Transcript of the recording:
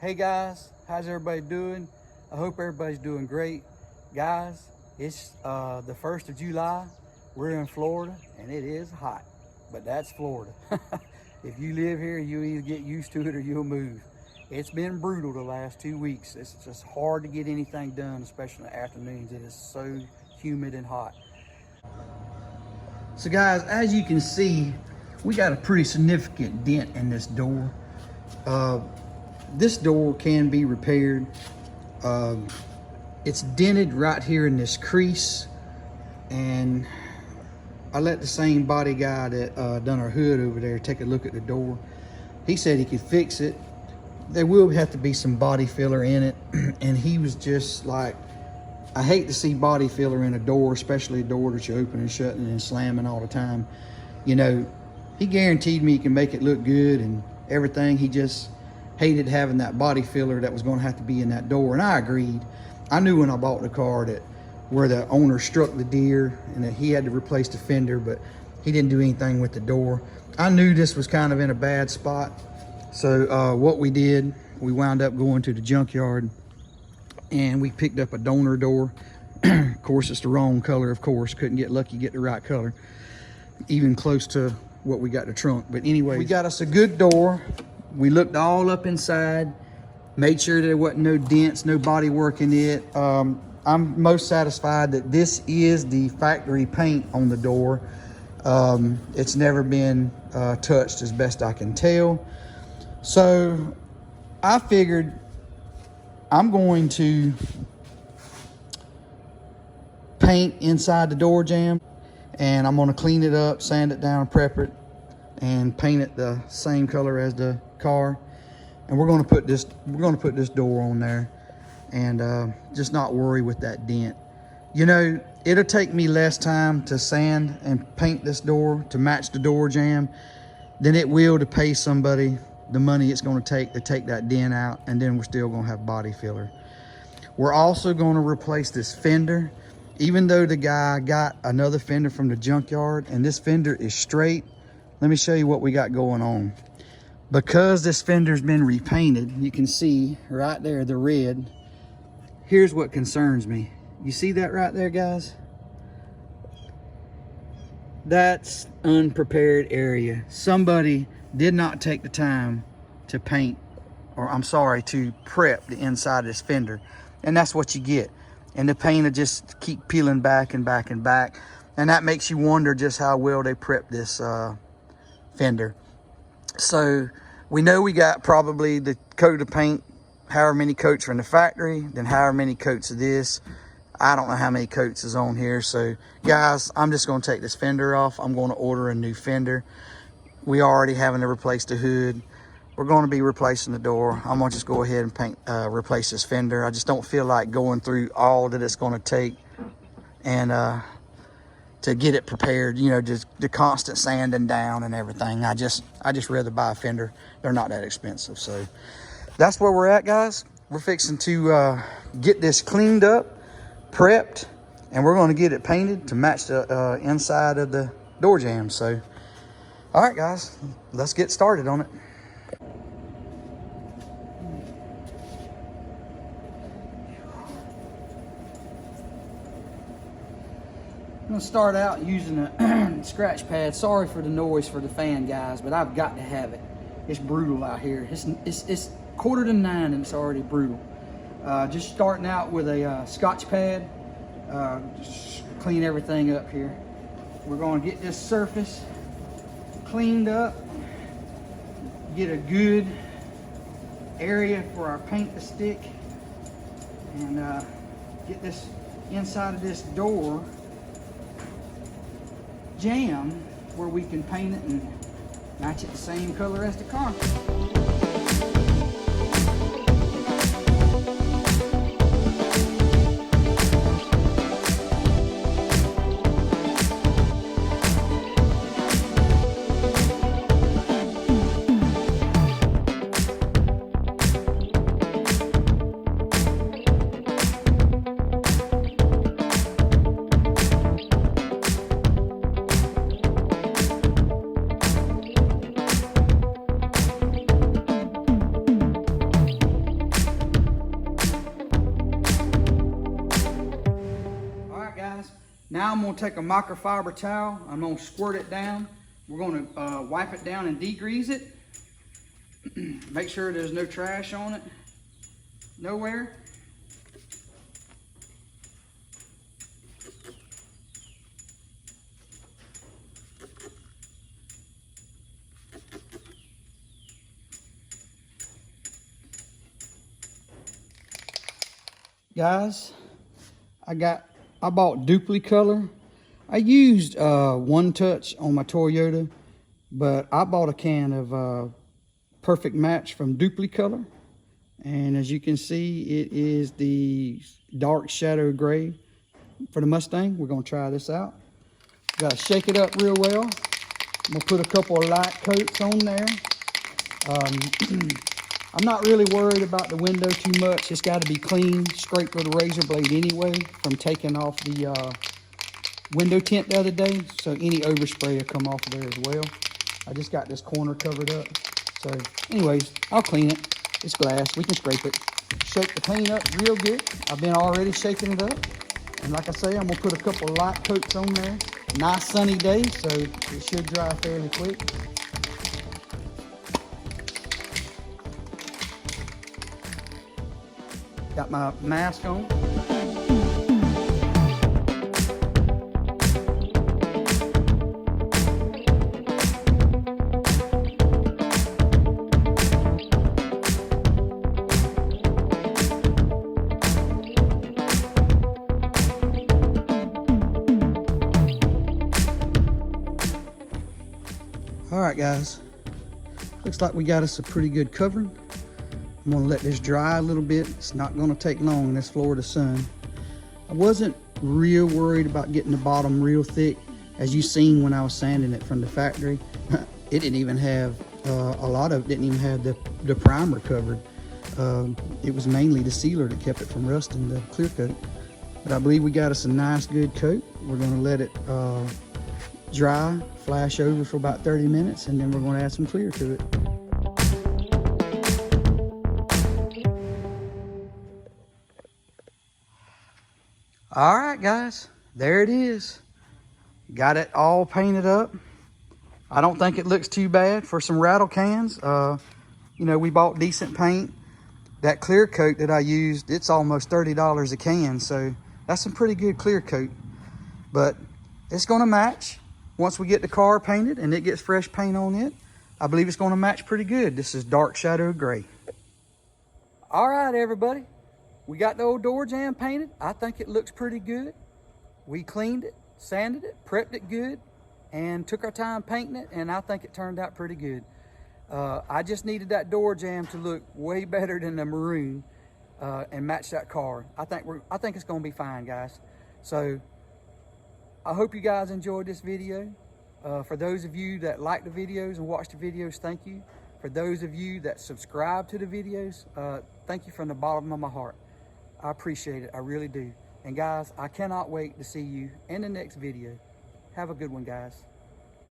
Hey guys, how's everybody doing? I hope everybody's doing great. Guys, it's the 1st of July. We're in Florida and it is hot, but that's Florida. If you live here, you either get used to it or you'll move. It's been brutal the last 2 weeks. It's just hard to get anything done, especially in the afternoons. It is so humid and hot. So guys, as you can see, we got a pretty significant dent in this door. This door can be repaired. It's dented right here in this crease, and I let the same body guy that done our hood over there take a look at the door. He said he could fix it. There will have to be some body filler in it, and he was just like, I hate to see body filler in a door, especially a door that you open and shutting and slamming all the time. You know, he guaranteed me he can make it look good and everything. He just hated having that body filler that was going to have to be in that door, and I agreed. I knew when I bought the car that where the owner struck the deer and that he had to replace the fender, but he didn't do anything with the door. I knew this was kind of in a bad spot, so what we did, we wound up going to the junkyard and we picked up a donor door. Of course, it's the wrong color, of course. Couldn't get lucky, get the right color, even close to what we got in the trunk. But anyway, we got us a good door. We looked all up inside, made sure there wasn't no dents, no body work in it. I'm most satisfied that this is the factory paint on the door. It's never been touched, as best I can tell. So I figured I'm going to paint inside the door jamb, and I'm going to clean it up, sand it down, prep it, and paint it the same color as the car. And we're going to put this door on there, and just not worry with that dent. You know, it'll take me less time to sand and paint this door to match the door jamb than it will to pay somebody the money it's going to take that dent out, and then we're still going to have body filler. We're also going to replace this fender. Even though the guy got another fender from the junkyard and this fender is straight, let me show you what we got going on. Because this fender's been repainted, you can see right there the red. Here's what concerns me. You see that right there, guys? That's unprepared area. Somebody did not take the time to paint, or I'm sorry, to prep the inside of this fender. And that's what you get. And the paint will just keep peeling back and back and back. And that makes you wonder just how well they prepped this fender. So we know we got probably the coat of paint, however many coats from the factory, then however many coats of this. I don't know how many coats is on here. So guys, I'm just going to take this fender off. I'm going to order a new fender. We already having to replace the hood. We're going to be replacing the door. I'm going to just go ahead and paint, replace this fender. I just don't feel like going through all that it's going to take and to get it prepared, you know, just the constant sanding down and everything. I just rather buy a fender. They're not that expensive. So that's where we're at, guys. We're fixing to get this cleaned up, prepped, and we're going to get it painted to match the inside of the door jamb. So all right, guys, let's get started on it. I'm gonna start out using a scratch pad. Sorry for the noise for the fan, guys, but I've got to have it. It's brutal out here. It's 8:45 and it's already brutal. Just starting out with a Scotch pad. Just clean everything up here. We're gonna get this surface cleaned up, get a good area for our paint to stick, and get this inside of this door jamb where we can paint it and match it the same color as the car. Now I'm gonna take a microfiber towel. I'm gonna squirt it down. We're gonna wipe it down and degrease it. Make sure there's no trash on it. Nowhere. Guys, I bought Duplicolor. I used One Touch on my Toyota, but I bought a can of Perfect Match from Duplicolor. And as you can see, it is the dark shadow gray for the Mustang. We're gonna try this out. Gotta shake it up real well. I'm gonna put a couple of light coats on there. I'm not really worried about the window too much. It's got to be clean, scraped with a razor blade anyway from taking off the window tint the other day. So any overspray will come off there as well. I just got this corner covered up. So anyways, I'll clean it. It's glass, we can scrape it. Shake the paint up real good. I've been already shaking it up. And like I say, I'm gonna put a couple of light coats on there. Nice sunny day, so it should dry fairly quick. Got my mask on. All right, guys. Looks like we got us a pretty good covering. I'm gonna let this dry a little bit. It's not gonna take long in this Florida sun. I wasn't real worried about getting the bottom real thick. As you seen when I was sanding it from the factory, it didn't even have, a lot of it didn't even have the primer covered. It was mainly the sealer that kept it from rusting, the clear coat. But I believe we got us a nice good coat. We're gonna let it dry, flash over for about 30 minutes, and then we're gonna add some clear to it. All right, guys, there it is. Got it all painted up. I don't think it looks too bad for some rattle cans. You know, we bought decent paint. That clear coat that I used, it's almost $30 a can, so that's some pretty good clear coat. But it's gonna match. Once we get the car painted and it gets fresh paint on it, I believe it's gonna match pretty good. This is dark shadow gray. All right, everybody. We got the old door jamb painted. I think it looks pretty good. We cleaned it, sanded it, prepped it good, and took our time painting it, and I think it turned out pretty good. I just needed that door jamb to look way better than the maroon and match that car. I think it's gonna be fine, guys. So I hope you guys enjoyed this video. For those of you that like the videos and watch the videos, thank you. For those of you that subscribe to the videos, thank you from the bottom of my heart. I appreciate it, I really do. And guys, I cannot wait to see you in the next video. Have a good one, guys.